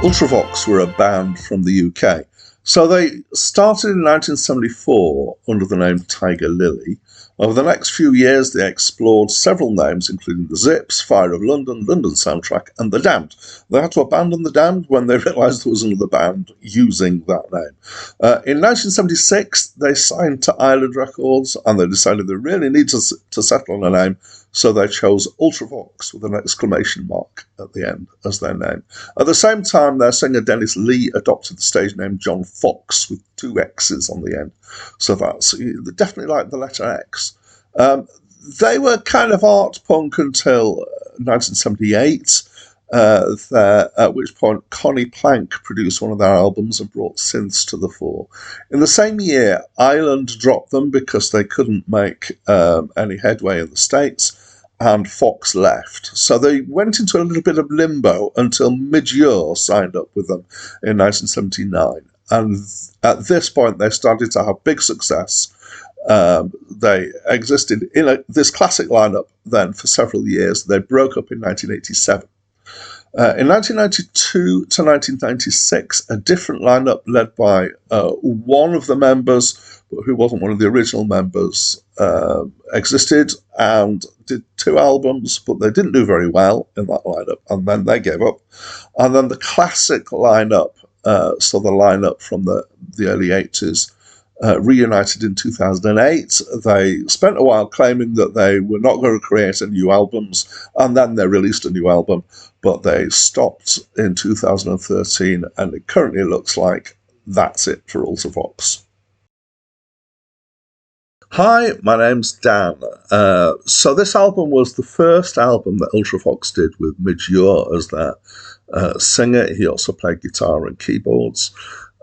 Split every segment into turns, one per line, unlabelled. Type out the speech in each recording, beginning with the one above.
Ultravox were a band from the UK. So they started in 1974 under the name Tiger Lily. Over the next few years, they explored several names, including The Zips, Fire of London, London Soundtrack, and The Damned. They had to abandon The Damned when they realised there was another band using that name. In 1976, they signed to Island Records, and they decided they really need to settle on a name, so they chose Ultravox with an exclamation mark at the end as their name. At the same time, their singer Dennis Lee adopted the stage name John Fox with 2 X's on the end. So that's definitely like the letter X. They were kind of art punk until 1978, at which point Connie Plank produced one of their albums and brought synths to the fore. In the same year, Island dropped them because they couldn't make any headway in the States, and Fox left. So they went into a little bit of limbo until Midge signed up with them in 1979. And at this point, they started to have big success. They existed in this classic lineup then for several years. They broke up in 1987. In 1992 to 1996, a different lineup led by one of the members, who wasn't one of the original members, existed and did 2 albums, but they didn't do very well in that lineup, and then they gave up. And then the classic lineup, so the lineup from the early 80s, reunited in 2008. They spent a while claiming that they were not going to create any new albums, and then they released a new album, but they stopped in 2013, and it currently looks like that's it for Ultravox. Hi, my name's Dan. So this album was the first album that Ultravox did with Midge as their singer. He also played guitar and keyboards.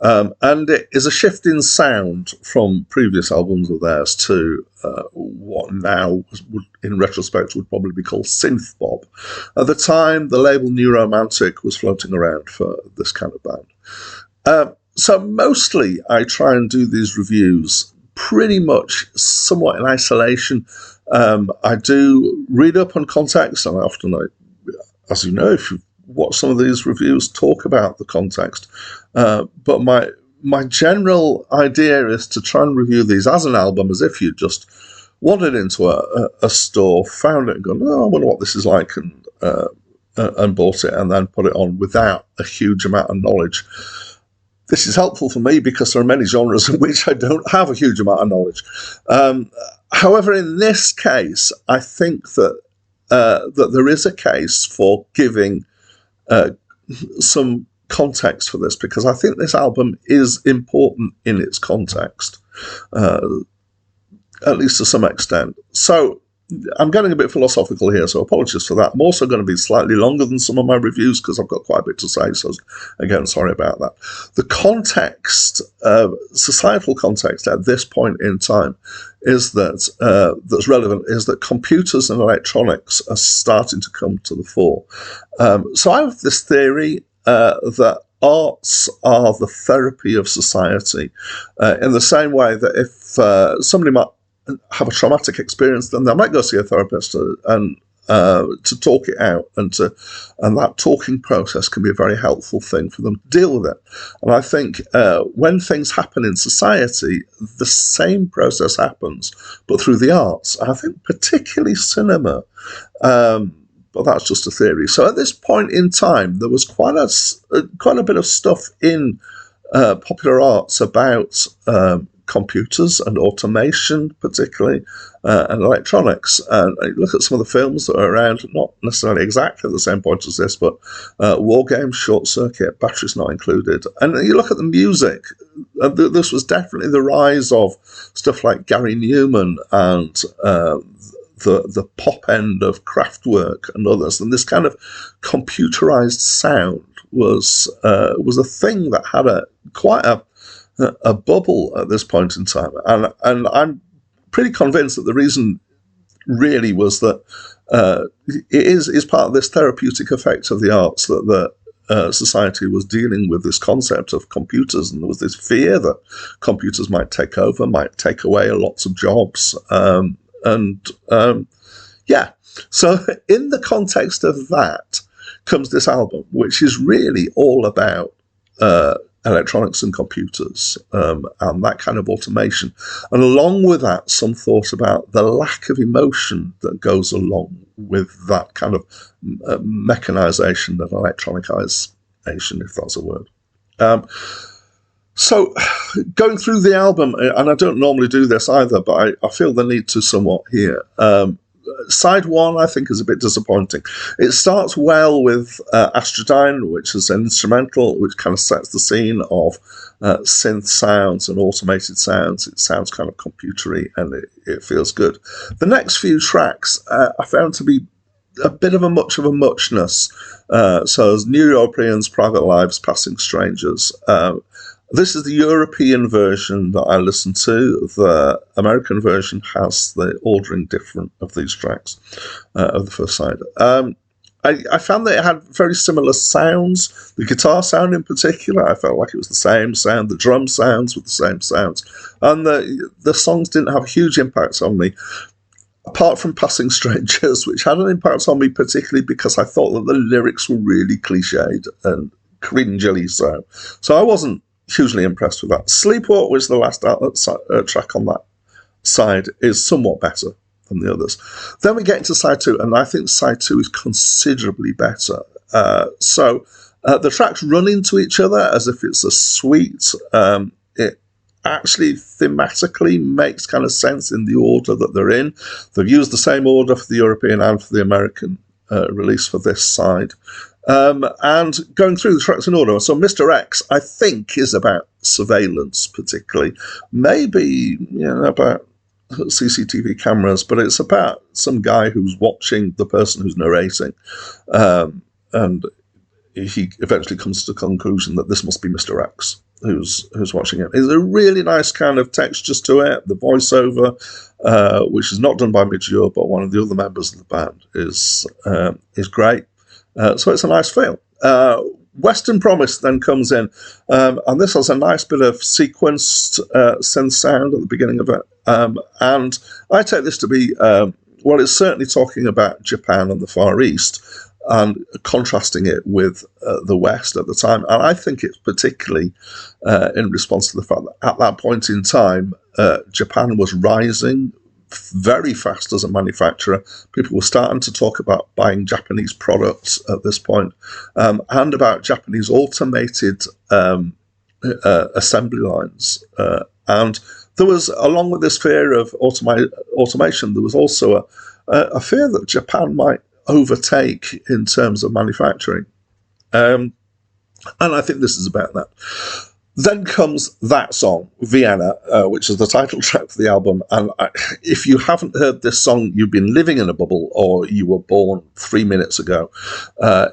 And it is a shift in sound from previous albums of theirs to what now, in retrospect, would probably be called synthpop. At the time, the label New Romantic was floating around for this kind of band. So mostly I try and do these reviews pretty much somewhat in isolation. I do read up on context, and I often, as you know, if you watch some of these reviews, talk about the context. But my general idea is to try and review these as an album, as if you just wandered into a store, found it, and gone, oh, I wonder what this is like, and bought it, and then put it on without a huge amount of knowledge. This is helpful for me because there are many genres in which I don't have a huge amount of knowledge. However, in this case, I think that there is a case for giving some context for this, because I think this album is important in its context, at least to some extent. So I'm getting a bit philosophical here, so apologies for that. I'm also going to be slightly longer than some of my reviews because I've got quite a bit to say, so again, sorry about that. The context, societal context at this point in time, is that that's relevant, is that computers and electronics are starting to come to the fore. So I have this theory that arts are the therapy of society, in the same way that if somebody might have a traumatic experience, then they might go see a therapist and to talk it out, and that talking process can be a very helpful thing for them to deal with it. And I think when things happen in society, the same process happens, but through the arts. And I think particularly cinema, but that's just a theory. So at this point in time, there was quite a bit of stuff in popular arts about computers and automation, particularly, and electronics. And you look at some of the films that are around, not necessarily exactly at the same point as this, but War Games, Short Circuit, Batteries Not Included. And you look at the music, this was definitely the rise of stuff like Gary Newman and the pop end of Kraftwerk and others. And this kind of computerized sound was a thing that had quite a bubble at this point in time, and I'm pretty convinced that the reason really was that it is part of this therapeutic effect of the arts that society was dealing with this concept of computers, and there was this fear that computers might take over, might take away lots of jobs, yeah. So in the context of that, comes this album, which is really all about electronics and computers and that kind of automation. And along with that, some thought about the lack of emotion that goes along with that kind of mechanization and electronicization, if that's a word. So going through the album, and I don't normally do this either, but I feel the need to somewhat here. Side one, I think, is a bit disappointing. It starts well with Astrodyne, which is an instrumental, which kind of sets the scene of synth sounds and automated sounds. It sounds kind of computery, and it feels good. The next few tracks I found to be a bit of a muchness. So there's New Europeans, Private Lives, Passing Strangers. This is the European version that I listened to. The American version has the ordering different of these tracks of the first side. I found that it had very similar sounds. The guitar sound in particular, I felt like it was the same sound. The drum sounds were the same sounds. And the songs didn't have a huge impact on me, apart from Passing Strangers, which had an impact on me particularly because I thought that the lyrics were really cliched and cringily so. So I wasn't hugely impressed with that. Sleepwalk, was the last track on that side, is somewhat better than the others. Then we get into side two, and I think side two is considerably better. So the tracks run into each other as if it's a suite. It actually thematically makes kind of sense in the order that they're in. They've used the same order for the European and for the American release for this side. And going through the tracks in order, so Mr. X, I think, is about surveillance, particularly. Maybe, about CCTV cameras, but it's about some guy who's watching the person who's narrating. And he eventually comes to the conclusion that this must be Mr. X who's watching it. There's a really nice kind of textures to it. The voiceover, which is not done by Midge-Ure, but one of the other members of the band, is great. So it's a nice feel. Western Promise then comes in, and this has a nice bit of sequenced synth sound at the beginning of it. And I take this to be, it's certainly talking about Japan and the Far East and contrasting it with the West at the time. And I think it's particularly in response to the fact that at that point in time, Japan was rising very fast as a manufacturer. People were starting to talk about buying Japanese products at this point, and about Japanese automated assembly lines. And there was, along with this fear of automation, there was also a fear that Japan might overtake in terms of manufacturing. And I think this is about that. Then comes that song, Vienna, which is the title track for the album. And if you haven't heard this song, you've been living in a bubble, or you were born 3 minutes ago.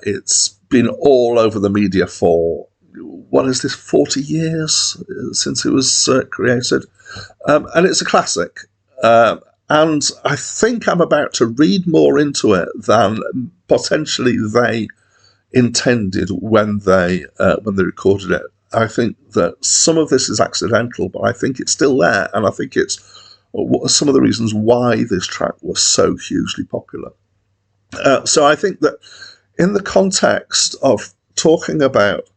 It's been all over the media for, 40 years since it was created. And it's a classic. And I think I'm about to read more into it than potentially they intended when they recorded it. I think that some of this is accidental, but I think it's still there, and I think it's some of the reasons why this track was so hugely popular. So I think that in the context of talking about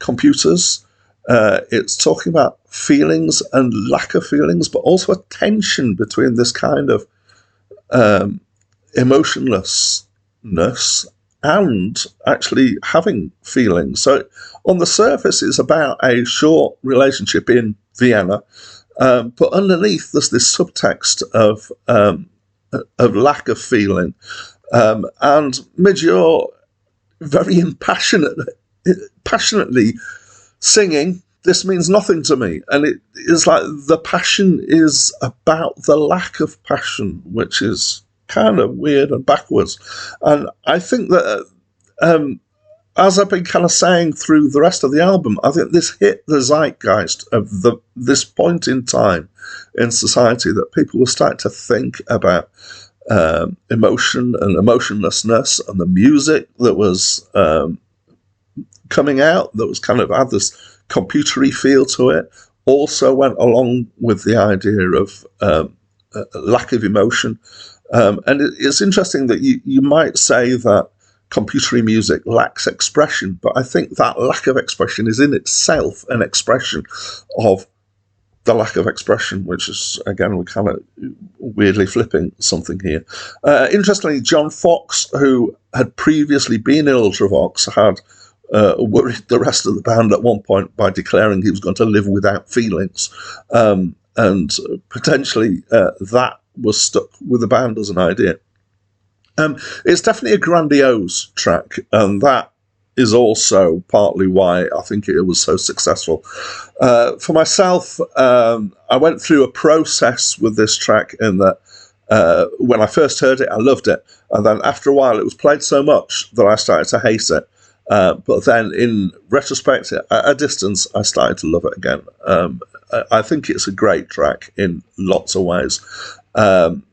computers, it's talking about feelings and lack of feelings, but also a tension between this kind of emotionlessness and actually having feelings. So on the surface, it's about a short relationship in Vienna, but underneath there's this subtext of lack of feeling. And Midge-Ure very passionately singing, "This means nothing to me." And it is like the passion is about the lack of passion, which is kind of weird and backwards. And I think that as I've been kind of saying through the rest of the album, I think this hit the zeitgeist of this point in time in society, that people were starting to think about emotion and emotionlessness, and the music that was coming out, that was kind of had this computery feel to it, also went along with the idea of lack of emotion. And it's interesting that you might say that computery music lacks expression, but I think that lack of expression is in itself an expression of the lack of expression, which is, again, we're kind of weirdly flipping something here. Interestingly, John Fox, who had previously been in Ultravox, had worried the rest of the band at one point by declaring he was going to live without feelings. And potentially that was stuck with the band as an idea. It's definitely a grandiose track, and that is also partly why I think it was so successful. For myself, I went through a process with this track in that when I first heard it, I loved it. And then after a while, it was played so much that I started to hate it. But then in retrospect, at a distance, I started to love it again. I think it's a great track in lots of ways.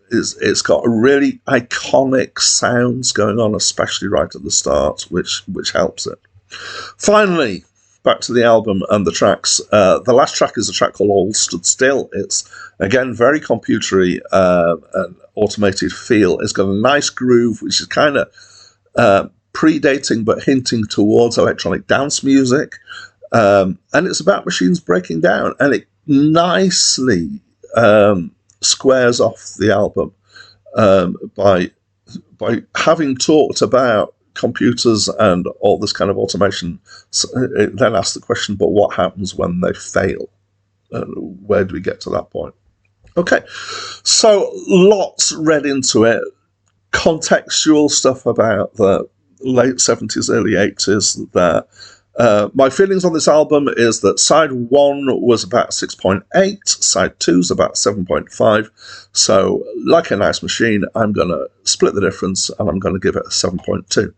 It's got a really iconic sounds going on, especially right at the start, which helps it. Finally, back to the album and the tracks. The last track is a track called All Stood Still. It's, again, very computery and automated feel. It's got a nice groove, which is kind of predating but hinting towards electronic dance music. And it's about machines breaking down, and it nicely squares off the album by having talked about computers and all this kind of automation. So it then asks the question, but what happens when they fail? Where do we get to that point? Okay, so lots read into it. Contextual stuff about the late 70s, early 80s there. My feelings on this album is that side 1 was about 6.8, side 2 is about 7.5. So, like a nice machine, I'm going to split the difference and I'm going to give it a 7.2.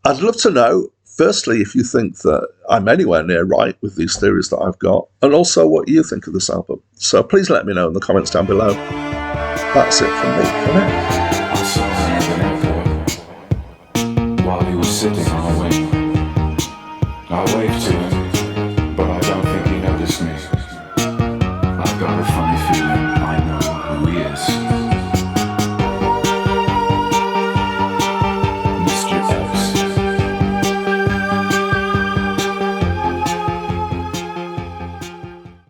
I'd love to know, firstly, if you think that I'm anywhere near right with these theories that I've got, and also what you think of this album. So please let me know in the comments down below. That's it from me for now.
I saw him at the airport while he was sitting on a wing. I waved to him, but I don't think he noticed me. I've got a funny feeling I know who he is.